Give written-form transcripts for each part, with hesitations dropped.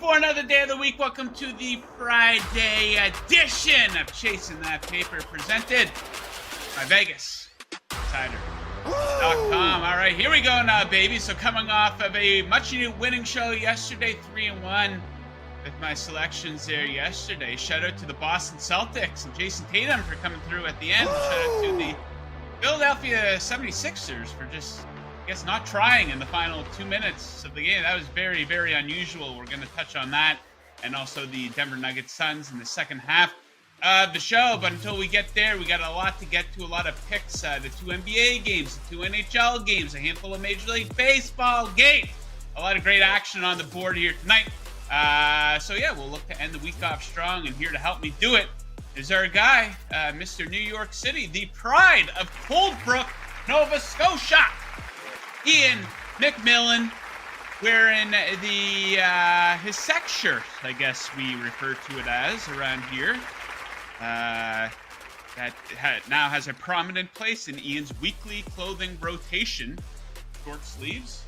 for another day of the week. Welcome to the Friday edition of Chasing That Paper, presented by VegasInsider.com. All right, here we go now, baby. So coming off of a much-needed winning show yesterday, 3-1 with my selections there yesterday. Shout out to the Boston Celtics and Jason Tatum for coming through at the end. Shout out to the Philadelphia 76ers for just, I guess, not trying in the final 2 minutes of the game. That was very, very unusual. We're going to touch on that, and also the Denver Nuggets Suns in the second half of the show. But until we get there, we got a lot to get to, a lot of picks, the 2 NBA games, the 2 NHL games, a handful of Major League Baseball games. A lot of great action on the board here tonight. So yeah, we'll look to end the week off strong, and here to help me do it is our guy, Mr. New York City, the pride of Coldbrook, Nova Scotia, Iain MacMillan, wearing the his sex shirt, I guess we refer to it as around here. That now has a prominent place in Ian's weekly clothing rotation. Short sleeves.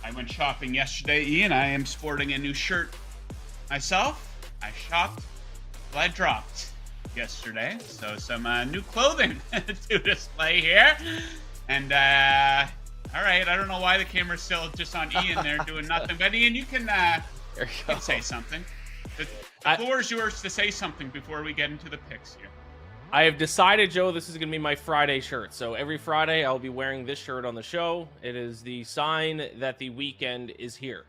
I went shopping yesterday, Iain. I am sporting a new shirt myself. I shopped till I dropped yesterday. So some new clothing to display here. And all right, I don't know why the camera's still just on Iain there doing nothing. But Iain, you can say something. The floor is yours to say something before we get into the picks here. I have decided, Joe, this is going to be my Friday shirt. So every Friday, I'll be wearing this shirt on the show. It is the sign that the weekend is here.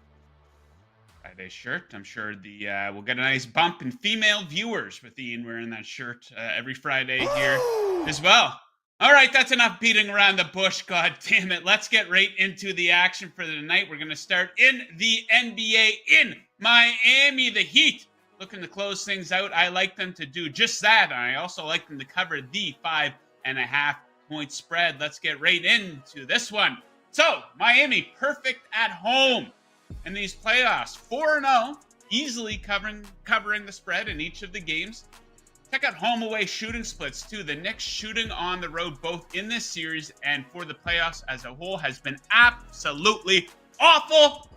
Friday shirt. I'm sure we'll get a nice bump in female viewers with Iain wearing that shirt every Friday here as well. All right, that's enough beating around the bush. God damn it. Let's get right into the action for the night. We're going to start in the NBA in Miami. The Heat looking to close things out. I like them to do just that. And I also like them to cover the 5.5 point spread. Let's get right into this one. So, Miami perfect at home in these playoffs. 4-0, easily covering the spread in each of the games. Check out home away shooting splits too. The Knicks shooting on the road both in this series and for the playoffs as a whole has been absolutely awful.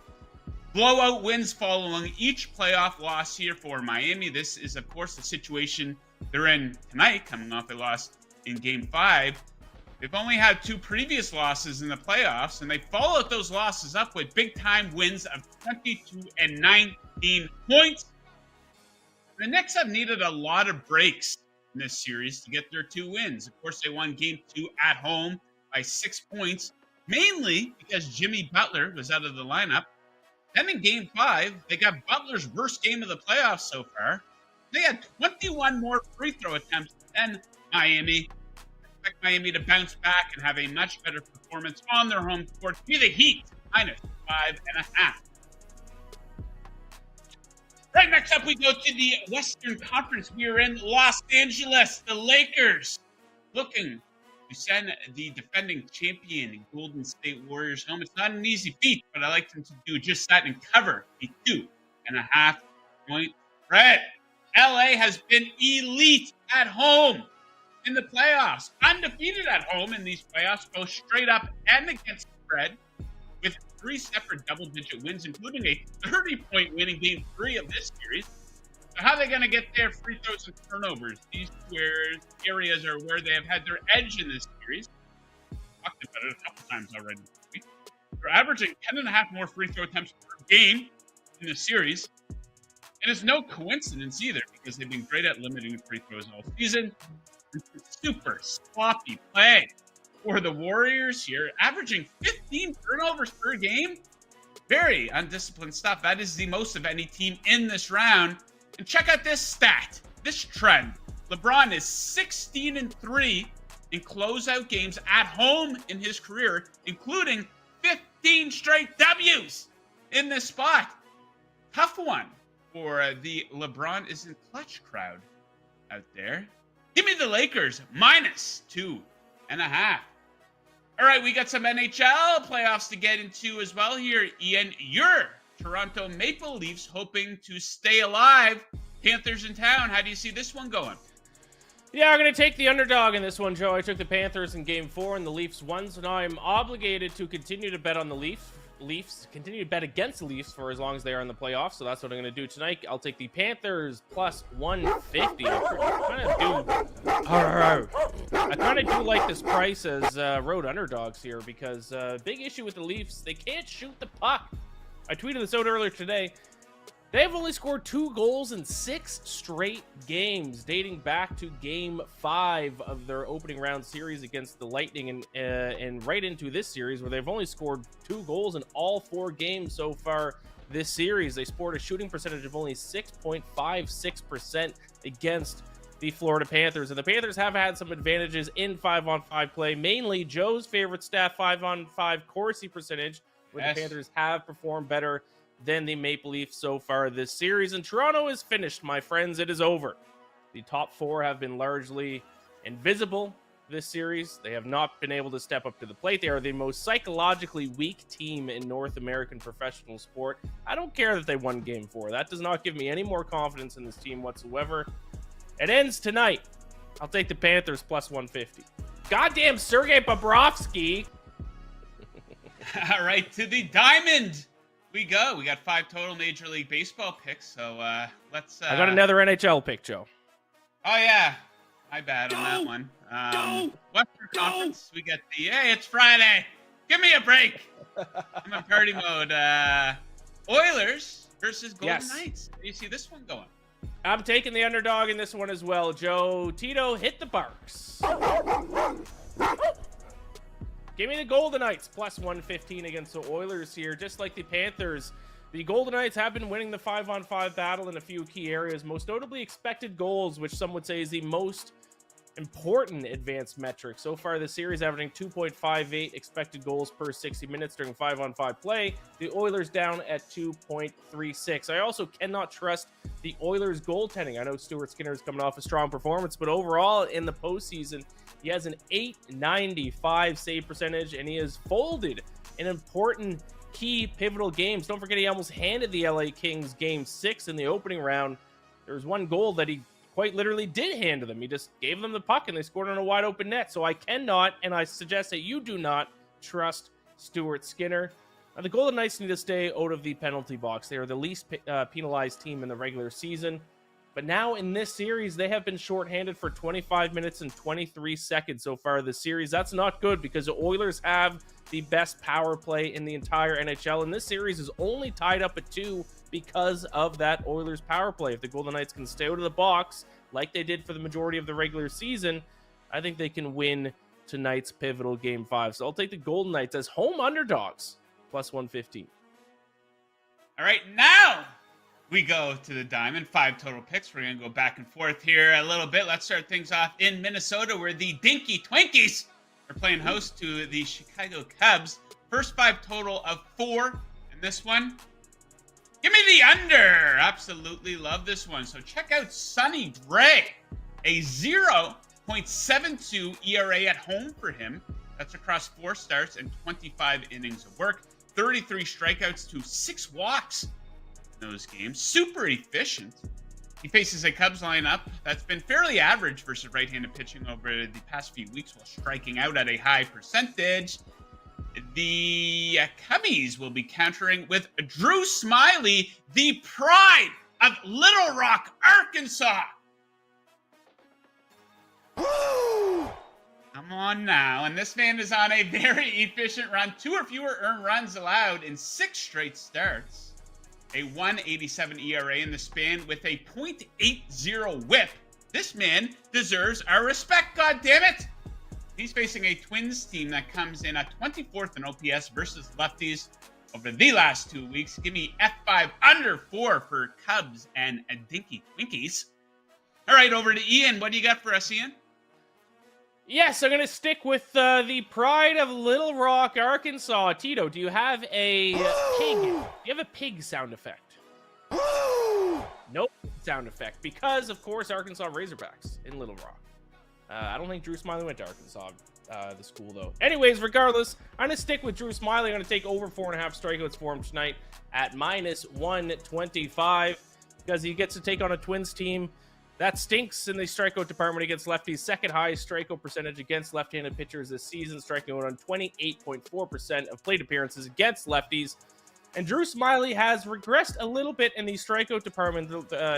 Blowout wins following each playoff loss here for Miami. This is, of course, the situation they're in tonight, coming off a loss in Game 5. They've only had 2 previous losses in the playoffs, and they followed those losses up with big-time wins of 22 and 19 points. The Knicks have needed a lot of breaks in this series to get their 2 wins. Of course, they won Game 2 at home by 6 points, mainly because Jimmy Butler was out of the lineup. Then in Game 5, they got Butler's worst game of the playoffs so far. They had 21 more free throw attempts than Miami. I expect Miami to bounce back and have a much better performance on their home court. Be the Heat, minus 5.5. Right, next up, we go to the Western Conference. We are in Los Angeles. The Lakers looking to send the defending champion Golden State Warriors home. It's not an easy feat, but I like them to do just that and cover the 2.5 point spread. LA has been elite at home in the playoffs. Undefeated at home in these playoffs, both straight up and against the spread, with 3 separate double-digit wins, including a 30-point win in Game 3 of this series. So how are they going to get their free throws and turnovers? These areas are where they have had their edge in this series. Talked about it a couple times already this week. They're averaging 10.5 more free throw attempts per game in the series. And it's no coincidence either, because they've been great at limiting free throws all season. Super sloppy play for the Warriors here, averaging 15 turnovers per game. Very undisciplined stuff. That is the most of any team in this round. And check out this stat, this trend. LeBron is 16-3 in closeout games at home in his career, including 15 straight W's in this spot. Tough one for the LeBron isn't clutch crowd out there. Give me the Lakers, minus 2.5. All right, we got some NHL playoffs to get into as well here. Iain, your Toronto Maple Leafs hoping to stay alive. Panthers in town. How do you see this one going? Yeah, I'm going to take the underdog in this one, Joe. I took the Panthers in Game 4 and the Leafs won, so now I'm obligated to continue to bet on the Leafs Leafs, continue to bet against the Leafs for as long as they are in the playoffs. So that's what I'm going to do tonight. I'll take the Panthers plus 150. I kind of do like this price as road underdogs here because big issue with the Leafs, they can't shoot the puck. I tweeted this out earlier today. They have only scored 2 goals in 6 straight games, dating back to Game 5 of their opening round series against the Lightning, and right into this series where they've only scored 2 goals in all 4 games so far this series. They scored a shooting percentage of only 6.56% against the Florida Panthers, and the Panthers have had some advantages in 5-on-5 play, mainly Joe's favorite stat, 5-on-5 Corsi percentage, where the Panthers have performed better than the Maple Leafs so far this series. And Toronto is finished, my friends. It is over. The top 4 have been largely invisible this series. They have not been able to step up to the plate. They are the most psychologically weak team in North American professional sport. I don't care that they won Game 4. That does not give me any more confidence in this team whatsoever. It ends tonight. I'll take the Panthers plus 150. Goddamn Sergei Bobrovsky. All right, to the diamond we go. We got 5 total Major League Baseball picks, so let's... I got another NHL pick, Joe. Oh, yeah. My bad on that one. Western Conference, we got the... Hey, it's Friday. Give me a break. I'm in party mode. Oilers versus Golden Knights. How do you see this one going? I'm taking the underdog in this one as well, Joe. Tito, hit the Barks. Give me the Golden Knights plus 115 against the Oilers here. Just like the Panthers, the Golden Knights have been winning the 5-on-5 battle in a few key areas, most notably expected goals, which some would say is the most important advanced metric. So far this series, averaging 2.58 expected goals per 60 minutes during 5-on-5 play. The Oilers down at 2.36. I also cannot trust the Oilers goaltending. I know Stuart Skinner is coming off a strong performance, but overall in the postseason, he has an .895 save percentage, and he has folded in important key pivotal games. Don't forget, he almost handed the LA Kings Game 6 in the opening round. There was one goal that he quite literally did hand to them. He just gave them the puck, and they scored on a wide open net. So I cannot, and I suggest that you do not, trust Stuart Skinner. Now, the Golden Knights need to stay out of the penalty box. They are the least penalized team in the regular season. But now in this series, they have been shorthanded for 25 minutes and 23 seconds so far this series. That's not good because the Oilers have the best power play in the entire NHL. And this series is only tied up at 2 because of that Oilers power play. If the Golden Knights can stay out of the box like they did for the majority of the regular season, I think they can win tonight's pivotal Game 5. So I'll take the Golden Knights as home underdogs plus 115. All right, now we go to the diamond. 5 total picks. We're going to go back and forth here a little bit. Let's start things off in Minnesota, where the Dinky Twinkies are playing host to the Chicago Cubs. First 5 total of 4. And this one, give me the under. Absolutely love this one. So check out Sonny Gray, a 0.72 ERA at home for him. That's across 4 starts and 25 innings of work. 33 strikeouts to 6 walks in those games. Super efficient. He faces a Cubs lineup that's been fairly average versus right-handed pitching over the past few weeks while striking out at a high percentage. The Cubbies will be countering with Drew Smiley, the pride of Little Rock, Arkansas. Come on now. And this man is on a very efficient run. 2 or fewer earned runs allowed in 6 straight starts. A 1.87 ERA in the span with a .80 whip. This man deserves our respect, goddammit. He's facing a Twins team that comes in at 24th in OPS versus lefties over the last 2 weeks. Give me F5 under 4 for Cubs and Dinky Twinkies. All right, over to Ian. What do you got for us, Ian? Yes, I'm going to stick with the pride of Little Rock, Arkansas. Tito, do you have a pig? Do you have a pig sound effect? Nope, sound effect. Because, of course, Arkansas Razorbacks in Little Rock. I don't think Drew Smiley went to Arkansas, the school, though. Anyways, regardless, I'm going to stick with Drew Smiley. I'm going to take over 4.5 strikeouts for him tonight at -125 because he gets to take on a Twins team That stinks in the strikeout department against lefties. Second highest strikeout percentage against left-handed pitchers this season, striking out on 28.4% of plate appearances against lefties. And Drew Smyly has regressed a little bit in the strikeout department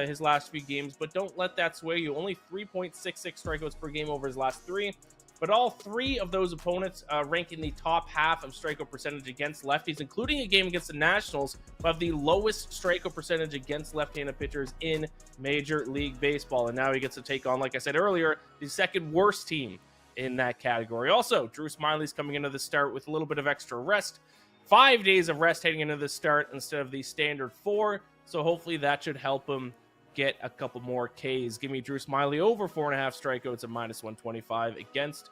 his last few games, but don't let that sway you. Only 3.66 strikeouts per game over his last three. But all three of those opponents rank in the top half of strikeout percentage against lefties, including a game against the Nationals, who have the lowest strikeout percentage against left-handed pitchers in Major League Baseball. And now he gets to take on, like I said earlier, the second worst team in that category. Also, Drew Smyly's coming into the start with a little bit of extra rest. 5 days of rest heading into the start instead of the standard 4. So hopefully that should help him get a couple more Ks. Give me Drew Smyly over 4.5 strikeouts at -125 against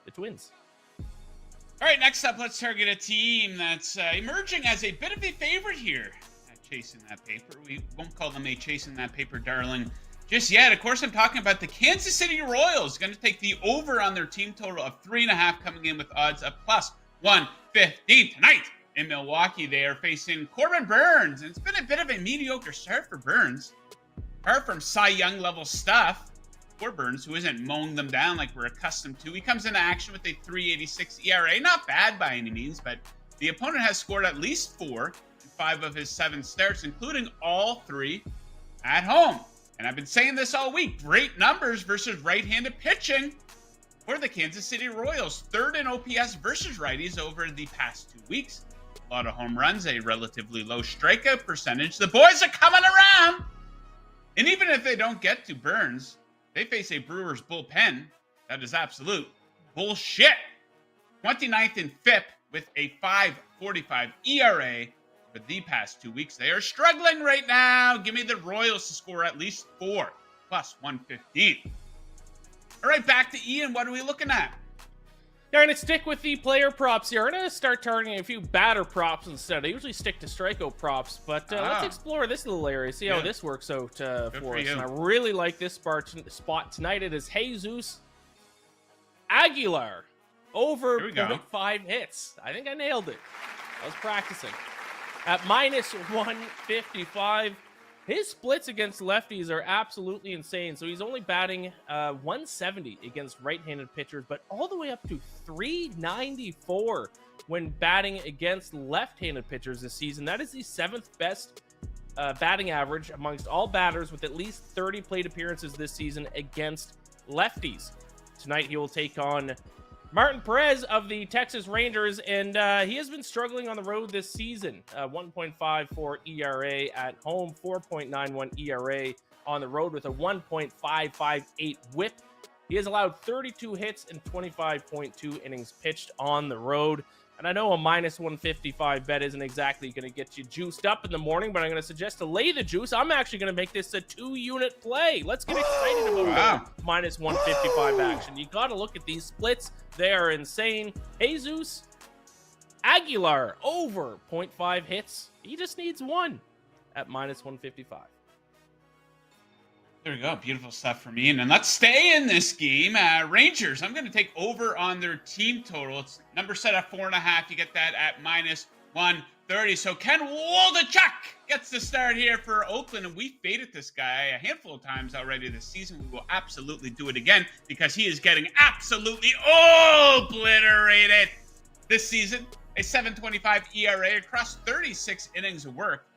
the Twins. All right, next up, let's target a team that's emerging as a bit of a favorite here at Chasing That Paper. We won't call them a Chasing That Paper darling just yet. Of course, I'm talking about the Kansas City Royals. Going to take the over on their team total of 3.5, coming in with odds of +115 tonight. In Milwaukee, they are facing Corbin Burnes. And it's been a bit of a mediocre start for Burnes. Apart from Cy Young level stuff, for Burnes, who isn't mowing them down like we're accustomed to. He comes into action with a 3.86 ERA. Not bad by any means, but the opponent has scored at least 4 in 5 of his 7 starts, including all 3 at home. And I've been saying this all week. Great numbers versus right-handed pitching for the Kansas City Royals. 3rd in OPS versus righties over the past 2 weeks. A lot of home runs, a relatively low strikeout percentage. The boys are coming around. And even if they don't get to Burnes, they face a Brewers bullpen that is absolute bullshit. 29th in FIP with a 5.45 ERA for the past 2 weeks. They are struggling right now. Give me the Royals to score at least 4 +115. All right, back to Ian. What are we looking at? They're going to stick with the player props here. I'm going to start targeting a few batter props instead. I usually stick to strikeout props, but let's explore this little area, see how this works out for us. And I really like this spot tonight. It is Jesus Aguilar over 0.5 hits. I think I nailed it. I was practicing. At -155. His splits against lefties are absolutely insane. So he's only batting 170 against right-handed pitchers, but all the way up to 394 when batting against left-handed pitchers this season. That is the 7th best batting average amongst all batters with at least 30 plate appearances this season against lefties. Tonight he will take on Martin Perez of the Texas Rangers, and he has been struggling on the road this season. 1.54 ERA at home, 4.91 ERA on the road with a 1.558 whip. He has allowed 32 hits and 25.2 innings pitched on the road. And I know a -155 bet isn't exactly going to get you juiced up in the morning, but I'm going to suggest to lay the juice. I'm actually going to make this a 2-unit play. Let's get excited about -155 action. You got to look at these splits. They are insane. Jesus Aguilar over 0.5 hits. He just needs 1 at -155. There we go. Beautiful stuff from Ian. And let's stay in this game. Rangers, I'm going to take over on their team total. It's number set at 4.5. You get that at -130. So Ken Waldichuk gets the start here for Oakland. And we faded this guy a handful of times already this season. We will absolutely do it again because he is getting absolutely obliterated this season. A 7.25 ERA across 36 innings of work.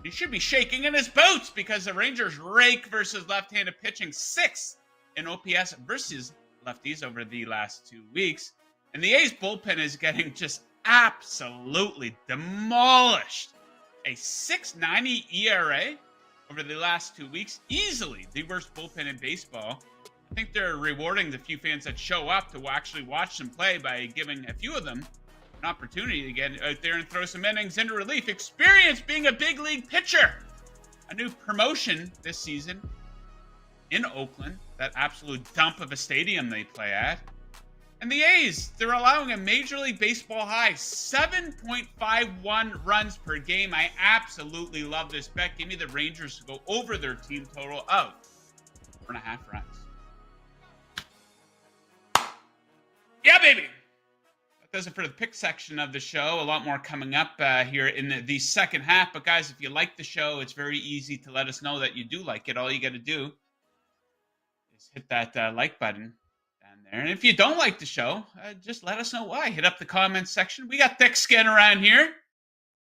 He should be shaking in his boots because the Rangers rake versus left-handed pitching, 6th in OPS versus lefties over the last 2 weeks. And the A's bullpen is getting just absolutely demolished. A 6.90 ERA over the last 2 weeks. Easily the worst bullpen in baseball. I think they're rewarding the few fans that show up to actually watch them play by giving a few of them an opportunity to get out there and throw some innings into relief. Experience being a big league pitcher. A new promotion this season in Oakland. That absolute dump of a stadium they play at. And the A's, they're allowing a Major League Baseball high 7.51 runs per game. I absolutely love this bet. Give me the Rangers to go over their team total of 4.5 runs. Yeah, baby. Does it for the pick section of the show. A lot more coming up here in the second half. But guys, if you like the show, it's very easy to let us know that you do like it. All you got to do Just hit that like button down there. And if you don't like the show, just let us know why. Hit up the comments section. We got thick skin around here.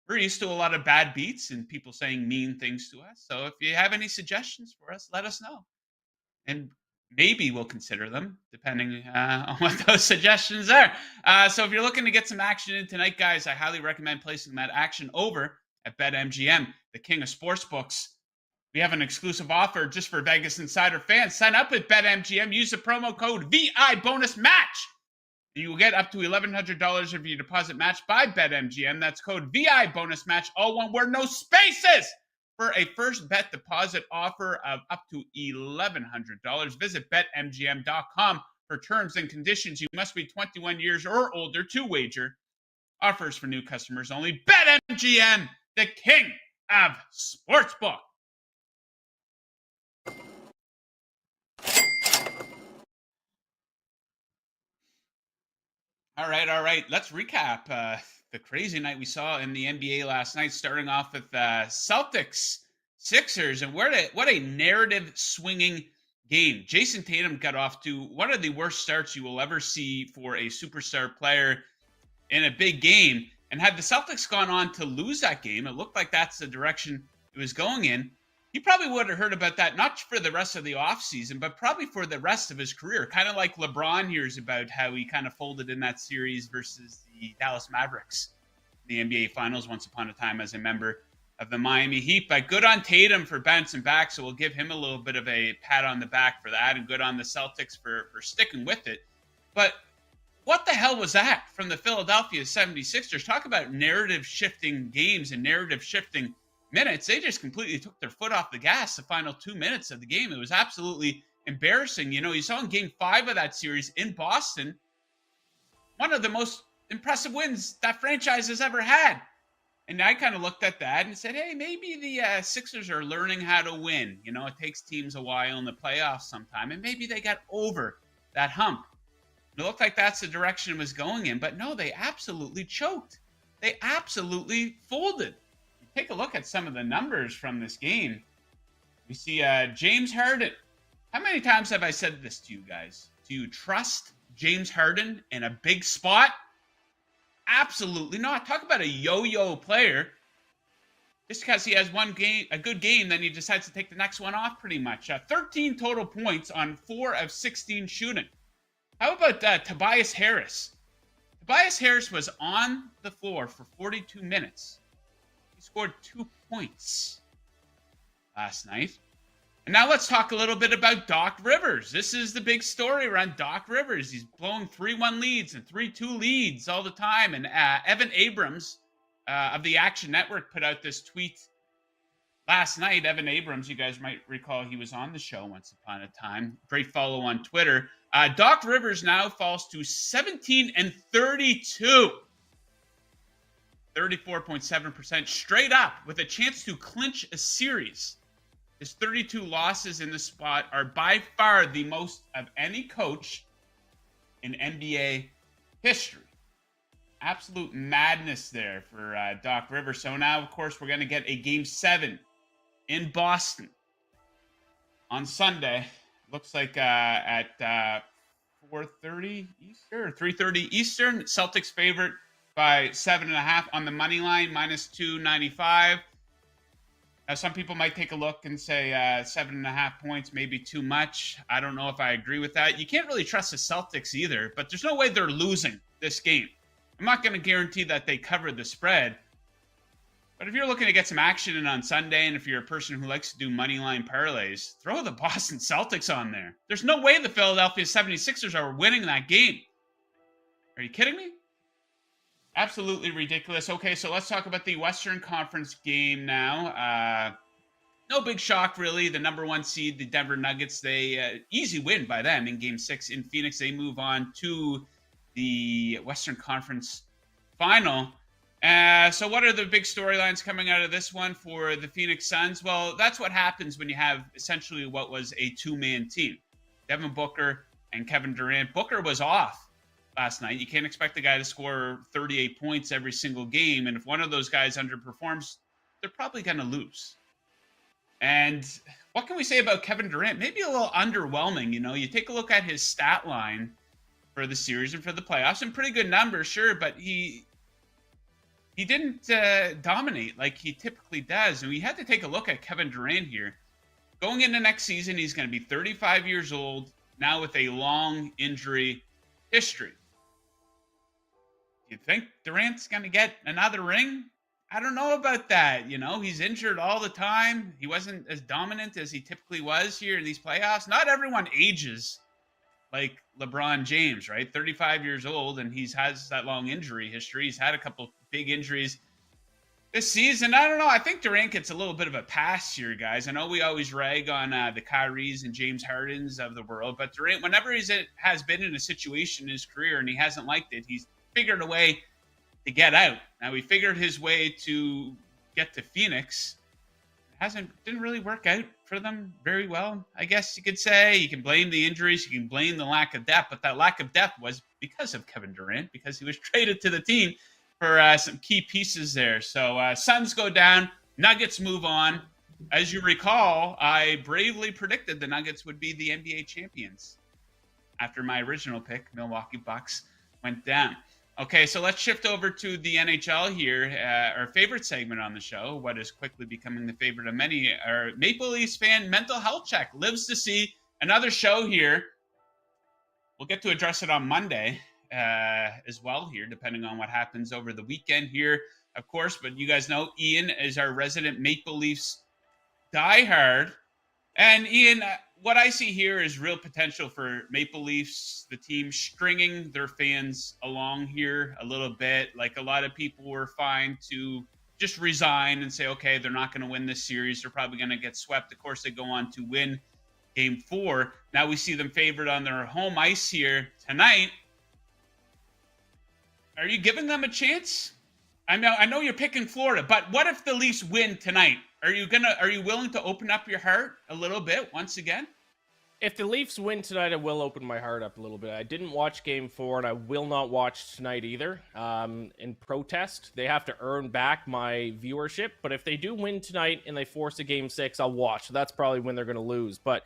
We're used to a lot of bad beats and people saying mean things to us. So if you have any suggestions for us, let us know. And maybe we'll consider them depending on what those suggestions are. So if you're looking to get some action in tonight, guys, I highly recommend placing that action over at BetMGM, the king of sportsbooks. We have an exclusive offer just for Vegas Insider fans. Sign up with BetMGM. Use the promo code VI bonus match. You will get up to $1,100 of your deposit matched by BetMGM. That's code VI bonus match, all one word, no spaces, for a first bet deposit offer of up to $1,100. Visit BetMGM.com for terms and conditions. You must be 21 years or older to wager. Offers for new customers only. BetMGM, the king of sportsbook. All right. Let's recap the crazy night we saw in the NBA last night, starting off with Celtics Sixers, and what a narrative swinging game. Jason Tatum got off to one of the worst starts you will ever see for a superstar player in a big game. And had the Celtics gone on to lose that game, it looked like that's the direction it was going in. He probably would have heard about that, not for the rest of the offseason, but probably for the rest of his career. Kind of like LeBron hears about how he kind of folded in that series versus the Dallas Mavericks, the NBA Finals, once upon a time as a member of the Miami Heat. But good on Tatum for bouncing back, so we'll give him a little bit of a pat on the back for that, and good on the Celtics for sticking with it. But what the hell was that from the Philadelphia 76ers? Talk about narrative-shifting games and narrative-shifting minutes. They just completely took their foot off the gas the final 2 minutes of the game. It was absolutely embarrassing. You know, you saw in game 5 of that series in Boston, one of the most impressive wins that franchise has ever had. And I kind of looked at that and said, hey, maybe the Sixers are learning how to win. You know, it takes teams a while in the playoffs sometime, and maybe they got over that hump. It looked like that's the direction it was going in, but no, they absolutely choked. They absolutely folded. Take a look at some of the numbers from this game. We see James Harden. How many times have I said this to you guys? Do you trust James Harden in a big spot? Absolutely not. Talk about a yo-yo player. Just because he has one game, a good game, then he decides to take the next one off pretty much. 13 total points on 4 of 16 shooting. How about Tobias Harris? Tobias Harris was on the floor for 42 minutes. He scored 2 points last night. And now let's talk a little bit about Doc Rivers. This is the big story around Doc Rivers. He's blowing 3-1 leads and 3-2 leads all the time. And Evan Abrams of the Action Network put out this tweet last night. Evan Abrams, you guys might recall, he was on the show once upon a time. Great follow on Twitter. Doc Rivers now falls to 17-32. 34.7% straight up with a chance to clinch a series. His 32 losses in the spot are by far the most of any coach in NBA history. Absolute madness there for Doc Rivers. So now, of course, we're going to get a Game 7 in Boston on Sunday. Looks like at 4:30 Eastern or 3:30 Eastern. Celtics favorite by 7.5 on the money line, minus 295. Now, some people might take a look and say 7.5 points may be too much. I don't know if I agree with that. You can't really trust the Celtics either, but there's no way they're losing this game. I'm not going to guarantee that they cover the spread. But if you're looking to get some action in on Sunday, and if you're a person who likes to do money line parlays, throw the Boston Celtics on there. There's no way the Philadelphia 76ers are winning that game. Are you kidding me? Absolutely ridiculous. Okay, so let's talk about the Western Conference game now. No big shock, really. The number 1 seed, the Denver Nuggets, they easy win by them in Game 6 in Phoenix. They move on to the Western Conference Final. So what are the big storylines coming out of this one for the Phoenix Suns? Well, that's what happens when you have essentially what was a 2-man team. Devin Booker and Kevin Durant. Booker was off last night. You can't expect the guy to score 38 points every single game. And if one of those guys underperforms, they're probably going to lose. And what can we say about Kevin Durant? Maybe a little underwhelming. You take a look at his stat line for the series and for the playoffs, and pretty good numbers, sure, but he didn't dominate like he typically does. And we had to take a look at Kevin Durant here. Going into next season, he's going to be 35 years old, now with a long injury history. You think Durant's going to get another ring? I don't know about that. He's injured all the time. He wasn't as dominant as he typically was here in these playoffs. Not everyone ages like LeBron James, right? 35 years old, and has that long injury history. He's had a couple big injuries this season. I don't know. I think Durant gets a little bit of a pass here, guys. I know we always rag on the Kyries and James Hardens of the world, but Durant, whenever has been in a situation in his career and he hasn't liked it, he's figured a way to get out. Now, he figured his way to get to Phoenix. Didn't really work out for them very well, I guess you could say. You can blame the injuries, you can blame the lack of depth, but that lack of depth was because of Kevin Durant, because he was traded to the team for some key pieces there. So Suns go down, Nuggets move on. As you recall, I bravely predicted the Nuggets would be the NBA champions after my original pick, Milwaukee Bucks, went down. Okay, so let's shift over to the NHL here, our favorite segment on the show, what is quickly becoming the favorite of many. Our Maple Leafs fan mental health check lives to see another show here. We'll get to address it on Monday as well here, depending on what happens over the weekend here, of course. But you guys know Ian is our resident Maple Leafs diehard. And Ian, what I see here is real potential for Maple Leafs, the team stringing their fans along here a little bit. Like, a lot of people were fine to just resign and say, okay, they're not going to win this series. They're probably going to get swept. Of course, they go on to win Game 4. Now we see them favored on their home ice here tonight. Are you giving them a chance? I know you're picking Florida, but what if the Leafs win tonight? Are you willing to open up your heart a little bit once again? If the Leafs win tonight, I will open my heart up a little bit. I didn't watch Game 4, and I will not watch tonight either. In protest, they have to earn back my viewership. But if they do win tonight and they force a Game 6, I'll watch. So that's probably when they're going to lose. But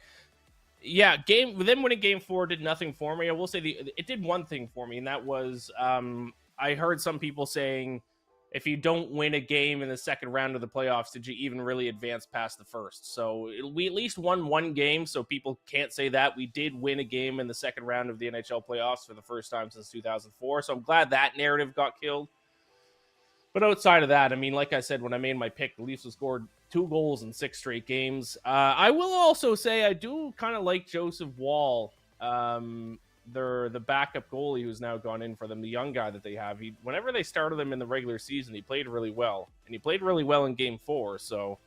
yeah, them winning Game 4 did nothing for me. I will say it did one thing for me, and that was I heard some people saying, if you don't win a game in the second round of the playoffs, did you even really advance past the first? So we at least won one game, so people can't say that. We did win a game in the second round of the NHL playoffs for the first time since 2004, so I'm glad that narrative got killed. But outside of that, I mean, like I said, when I made my pick, the Leafs have scored 2 goals in 6 straight games. I will also say I do kind of like Joseph Wall. The backup goalie who's now gone in for them, the young guy that they have. Whenever they started him in the regular season, he played really well. And he played really well in Game 4. So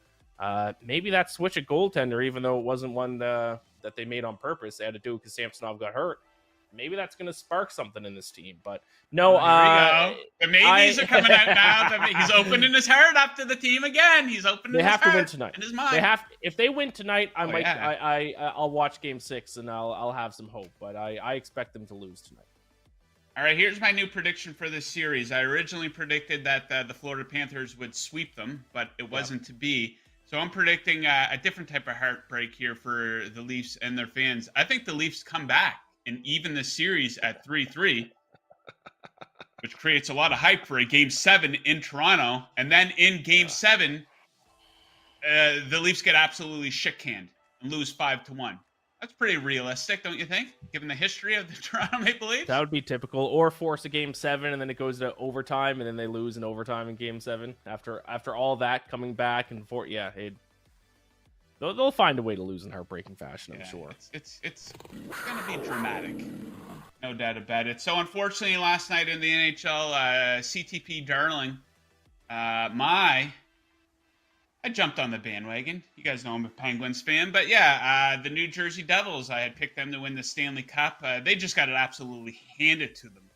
maybe that switch at goaltender, even though it wasn't one that they made on purpose, they had to do because Samsonov got hurt. Maybe that's going to spark something in this team. But no, here we go. The maybes are coming out now. He's opening his heart up to the team again. He's opening his heart. They have to win tonight. In his mind. If they win tonight, I'll watch Game 6 and I'll have some hope. But I expect them to lose tonight. All right, here's my new prediction for this series. I originally predicted that the Florida Panthers would sweep them, but it wasn't to be. So I'm predicting a different type of heartbreak here for the Leafs and their fans. I think the Leafs come back and even the series at 3-3, which creates a lot of hype for a Game 7 in Toronto. And then in Game 7, the Leafs get absolutely shit-canned and lose 5-1. That's pretty realistic, don't you think? Given the history of the Toronto Maple Leafs? That would be typical. Or force a Game 7 and then it goes to overtime and then they lose in overtime in Game 7. After all that, coming back and forth, they'll find a way to lose in heartbreaking fashion, I'm sure. It's going to be dramatic. No doubt about it. So, unfortunately, last night in the NHL, CTP Darling, I jumped on the bandwagon. You guys know I'm a Penguins fan. But, the New Jersey Devils, I had picked them to win the Stanley Cup. They just got it absolutely handed to them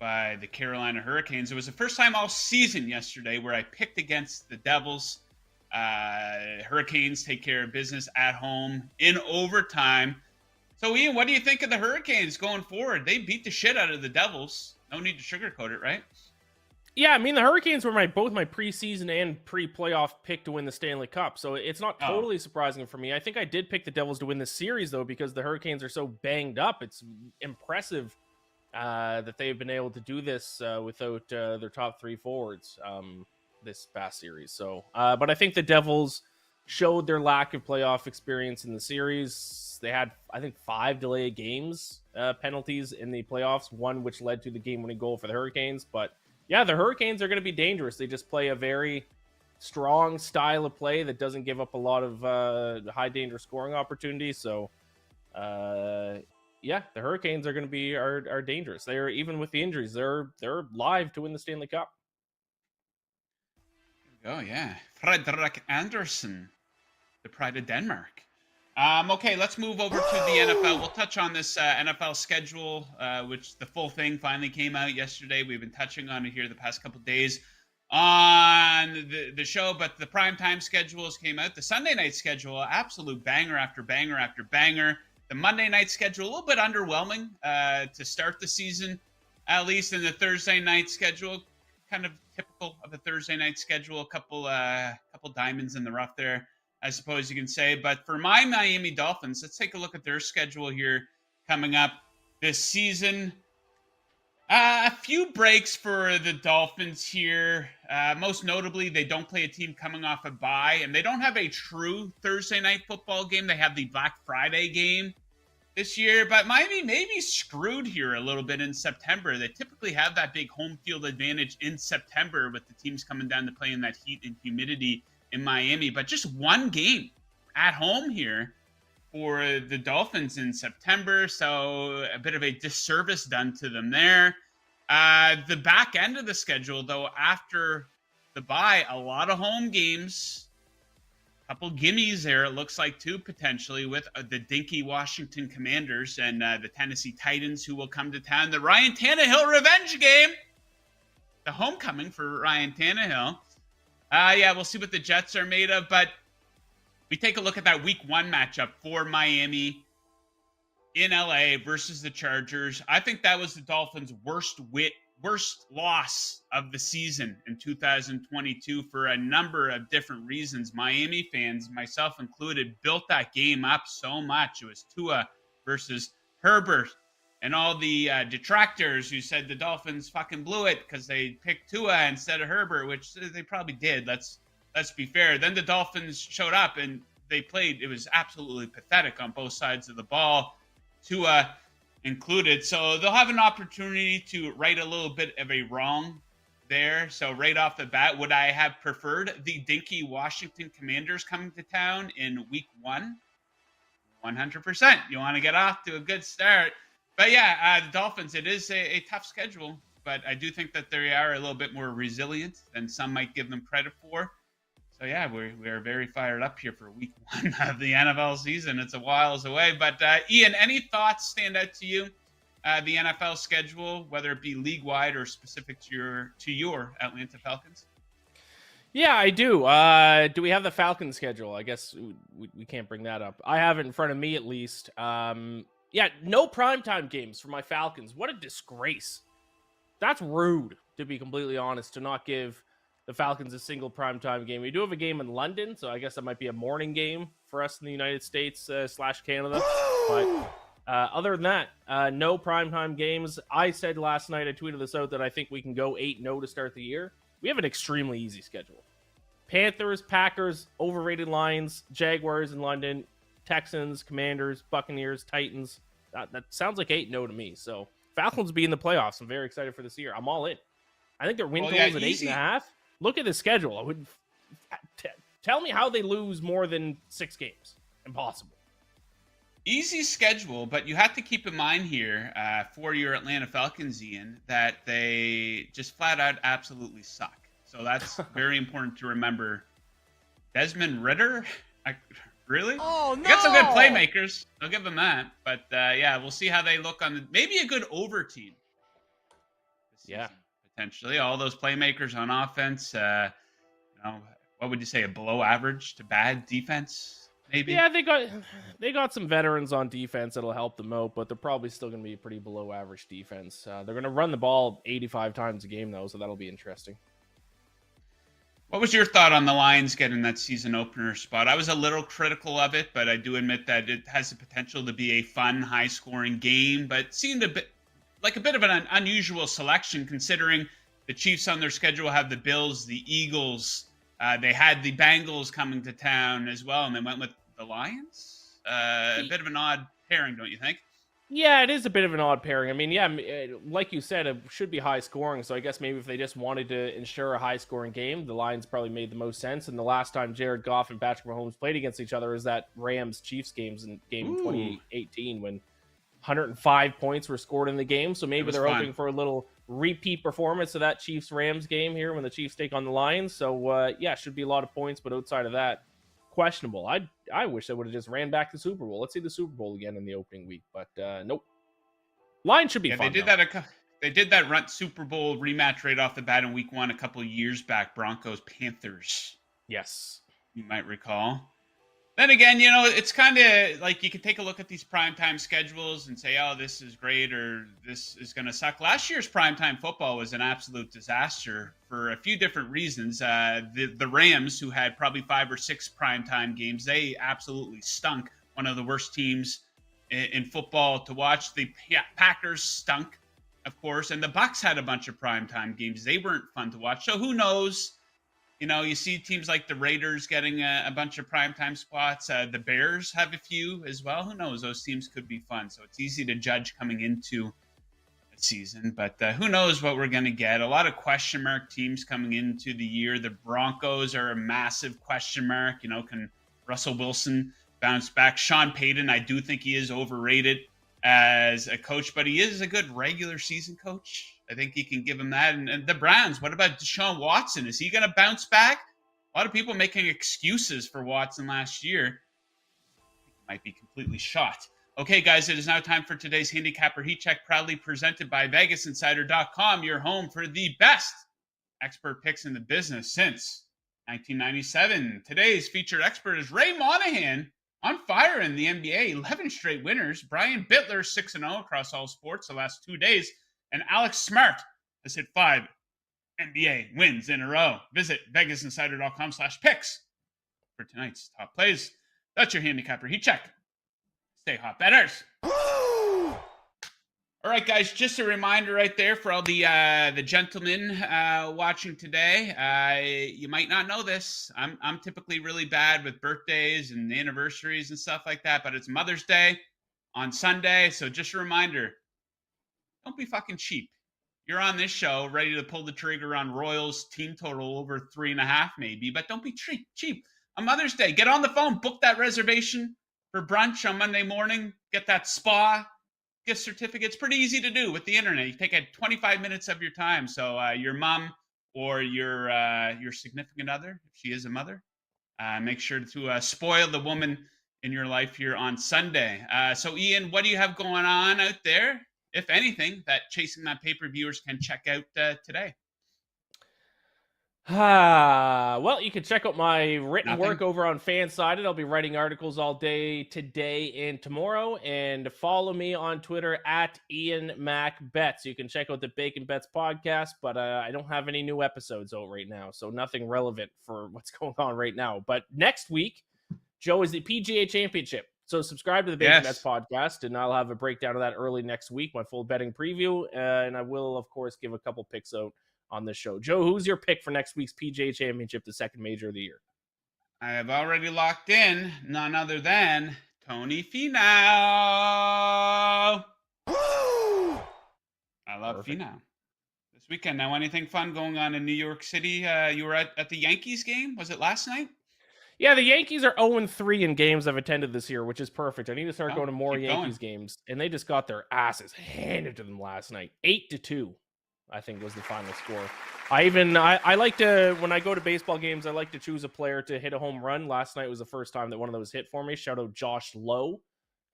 by the Carolina Hurricanes. It was the first time all season yesterday where I picked against the Devils. Hurricanes take care of business at home in overtime. So, Ian, what do you think of the Hurricanes going forward? They beat the shit out of the Devils. No need to sugarcoat it, right? Yeah, I mean, the Hurricanes were both my preseason and pre-playoff pick to win the Stanley Cup, so it's not Oh, totally surprising for me. I think I did pick the Devils to win the series, though, because the Hurricanes are so banged up. It's impressive that they've been able to do this without their top three forwards this past series. So, but I think the Devils showed their lack of playoff experience in the series. They had, I think, 5 delayed games penalties in the playoffs, one which led to the game-winning goal for the Hurricanes. But yeah, the Hurricanes are going to be dangerous. They just play a very strong style of play that doesn't give up a lot of high danger scoring opportunities. So, yeah, the Hurricanes are going to be are dangerous. They're, even with the injuries, they're live to win the Stanley Cup. oh yeah, Fredrik Andersen, the pride of Denmark. Okay, let's move over to the NFL. We'll touch on this NFL schedule, which the full thing finally came out yesterday. We've been touching on it here the past couple of days on the show, but the primetime schedules came out. The Sunday night schedule, absolute banger after banger after banger. The Monday night schedule, a little bit underwhelming to start the season, at least. In the Thursday night schedule, kind of typical of a Thursday night schedule. A couple diamonds in the rough there, I suppose you can say. But for my Miami Dolphins, let's take a look at their schedule here coming up this season. A few breaks for the Dolphins here. Most notably, they don't play a team coming off a bye, and they don't have a true Thursday night football game. They have the Black Friday game this year, but Miami may be screwed here a little bit in September. They typically have that big home field advantage in September with the teams coming down to play in that heat and humidity in Miami, but just one game at home here for the Dolphins in September, so a bit of a disservice done to them there. The back end of the schedule, though, after the bye, a lot of home games, a couple gimmies there, it looks like, too, potentially, with the dinky Washington Commanders and the Tennessee Titans, who will come to town. The Ryan Tannehill revenge game, the homecoming for Ryan Tannehill. Yeah, we'll see what the Jets are made of, but we take a look at that week 1 matchup for Miami in LA versus the Chargers. I think that was the Dolphins' worst loss of the season in 2022 for a number of different reasons. Miami fans, myself included, built that game up so much. It was Tua versus Herbert, and all the detractors who said the Dolphins fucking blew it because they picked Tua instead of Herbert, which they probably did. Let's be fair. Then the Dolphins showed up and they played. It was absolutely pathetic on both sides of the ball, Tua included. So they'll have an opportunity to right a little bit of a wrong there. So right off the bat, would I have preferred the dinky Washington Commanders coming to town in week 1? 100%. You want to get off to a good start. But yeah, the Dolphins, it is a tough schedule, but I do think that they are a little bit more resilient than some might give them credit for. So yeah, we're very fired up here for week 1 of the NFL season. It's a whiles away. But Ian, any thoughts stand out to you? The NFL schedule, whether it be league-wide or specific to your Atlanta Falcons? Yeah, I do. Do we have the Falcons schedule? I guess we can't bring that up. I have it in front of me at least. Yeah, no primetime games for my Falcons. What a disgrace. That's rude, to be completely honest, to not give the Falcons a single primetime game. We do have a game in London, so I guess that might be a morning game for us in the United States / Canada. But other than that, no primetime games. I said last night, I tweeted this out, that I think we can go 8-0 to start the year. We have an extremely easy schedule. Panthers, Packers, overrated Lions, Jaguars in London, Texans, Commanders, Buccaneers, Titans. That sounds like 8-0 to me. So Falcons be in the playoffs. I'm very excited for this year. I'm all in. I think their win total is at 8.5. Look at the schedule. I would tell me how they lose more than 6 games. Impossible. Easy schedule, but you have to keep in mind here for your Atlanta Falcons, Ian, that they just flat out absolutely suck. So that's very important to remember. Desmond Ridder? Really? Oh, no! They got some good playmakers. I'll give them that. But yeah, we'll see how they look on maybe a good over team. Yeah. Potentially. All those playmakers on offense. What would you say? A below average to bad defense? maybe. Yeah, they got some veterans on defense that'll help them out, but they're probably still going to be a pretty below average defense. They're going to run the ball 85 times a game though, so that'll be interesting. What was your thought on the Lions getting that season opener spot? I was a little critical of it, but I do admit that it has the potential to be a fun, high-scoring game, but seemed a bit like a bit of an unusual selection considering the Chiefs on their schedule have the Bills, the Eagles, they had the Bengals coming to town as well, and they went with the Lions. A bit of an odd pairing, don't you think? Yeah, it is a bit of an odd pairing. I mean, yeah, like you said, it should be high scoring. So I guess maybe if they just wanted to ensure a high scoring game, the Lions probably made the most sense. And the last time Jared Goff and Patrick Mahomes played against each other is that Rams Chiefs games in game 2018 when 105 points were scored in the game. So maybe they're hoping for a little repeat performance of that Chiefs Rams game here when the Chiefs take on the Lions. So yeah, should be a lot of points, but outside of that, questionable. I wish they would have just ran back the Super Bowl. Let's see the Super Bowl again in the opening week, but nope. Line should be fun. They did that run Super Bowl rematch right off the bat in Week 1 a couple of years back. Broncos Panthers. Yes, you might recall. Then again, it's kind of like you can take a look at these primetime schedules and say, oh, this is great or this is going to suck. Last year's primetime football was an absolute disaster for a few different reasons. The Rams, who had probably 5 or 6 primetime games, they absolutely stunk. One of the worst teams in football to watch. The Packers stunk, of course, and the Bucs had a bunch of primetime games. They weren't fun to watch. So who knows? You see teams like the Raiders getting a bunch of primetime spots. The Bears have a few as well. Who knows? Those teams could be fun. So it's easy to judge coming into a season. But who knows what we're going to get. A lot of question mark teams coming into the year. The Broncos are a massive question mark. Can Russell Wilson bounce back? Sean Payton, I do think he is overrated as a coach, but he is a good regular season coach. I think he can give him that. And the Browns, what about Deshaun Watson? Is he going to bounce back? A lot of people making excuses for Watson last year. He might be completely shot. Okay, guys, it is now time for today's Handicapper Heat Check, proudly presented by VegasInsider.com, your home for the best expert picks in the business since 1997. Today's featured expert is Ray Monahan, on fire in the NBA, 11 straight winners. Brian Bittler, 6-0 across all sports the last 2 days. And Alex Smart has hit 5 NBA wins in a row. Visit VegasInsider.com/picks for tonight's top plays. That's your Handicapper Heat Check. Stay hot, betters. All right, guys, just a reminder right there for all the gentlemen watching today. You might not know this. I'm typically really bad with birthdays and anniversaries and stuff like that, but it's Mother's Day on Sunday. So just a reminder, don't be fucking cheap. You're on this show ready to pull the trigger on Royals team total over 3.5 maybe, but don't be cheap. On Mother's Day, get on the phone, book that reservation for brunch on Monday morning, get that spa gift certificate. It's pretty easy to do with the internet. You take 25 minutes of your time. So your mom or your significant other, if she is a mother, make sure to spoil the woman in your life here on Sunday. So Ian, what do you have going on out there, if anything, that Chasing That Paper viewers can check out today? Well, you can check out my written work over on Fansided. I'll be writing articles all day today and tomorrow. And follow me on Twitter at Ian MacBets. You can check out the Bacon Bets podcast, but I don't have any new episodes out right now, so nothing relevant for what's going on right now. But next week, Joe, is the PGA Championship. So subscribe to the Bacon Bets podcast, and I'll have a breakdown of that early next week, my full betting preview. And I will, of course, give a couple picks out on this show. Joe, who's your pick for next week's PGA Championship, the second major of the year? I have already locked in none other than Tony Finau. I love Finau. This weekend, now anything fun going on in New York City? You were at the Yankees game? Was it last night? Yeah, the Yankees are 0-3 in games I've attended this year, which is perfect. I need to start going to more Yankees games. And they just got their asses handed to them last night. 8-2. I think was the final score. I like to, when I go to baseball games, I like to choose a player to hit a home run. Last night was the first time that one of those hit for me. Shout out Josh Lowe.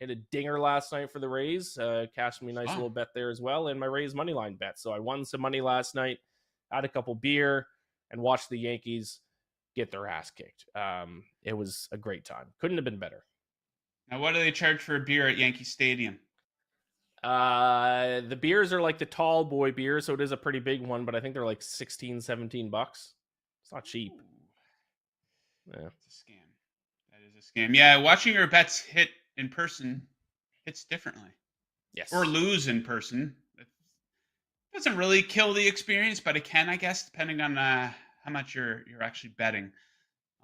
Hit a dinger last night for the Rays. Cashed me a nice little bet there as well. And my Rays money line bet. So I won some money last night, had a couple beer, and watched the Yankees get their ass kicked. It was a great time. Couldn't have been better. Now, what do they charge for a beer at Yankee Stadium? The beers are like the tall boy beer, so it is a pretty big one, but I think they're like $16, $17. It's not cheap. Yeah. It's a scam. That is a scam. Yeah, watching your bets hit in person hits differently. Yes. Or lose in person. It doesn't really kill the experience, but it can, I guess, depending on how much you're actually betting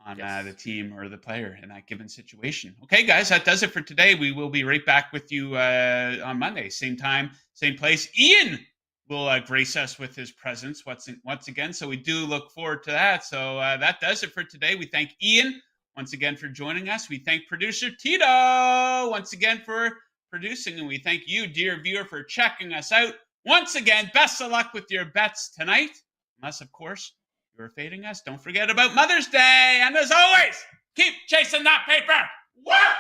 on the team or the player in that given situation. Okay, guys, that does it for today. We will be right back with you on Monday, same time, same place. Ian will grace us with his presence once again, so we do look forward to that. So that does it for today. We thank Ian once again for joining us. We thank producer Tito once again for producing, and we thank you, dear viewer, for checking us out. Once again, best of luck with your bets tonight, unless, of course, you're fading us. Don't forget about Mother's Day. And as always, keep chasing that paper. What?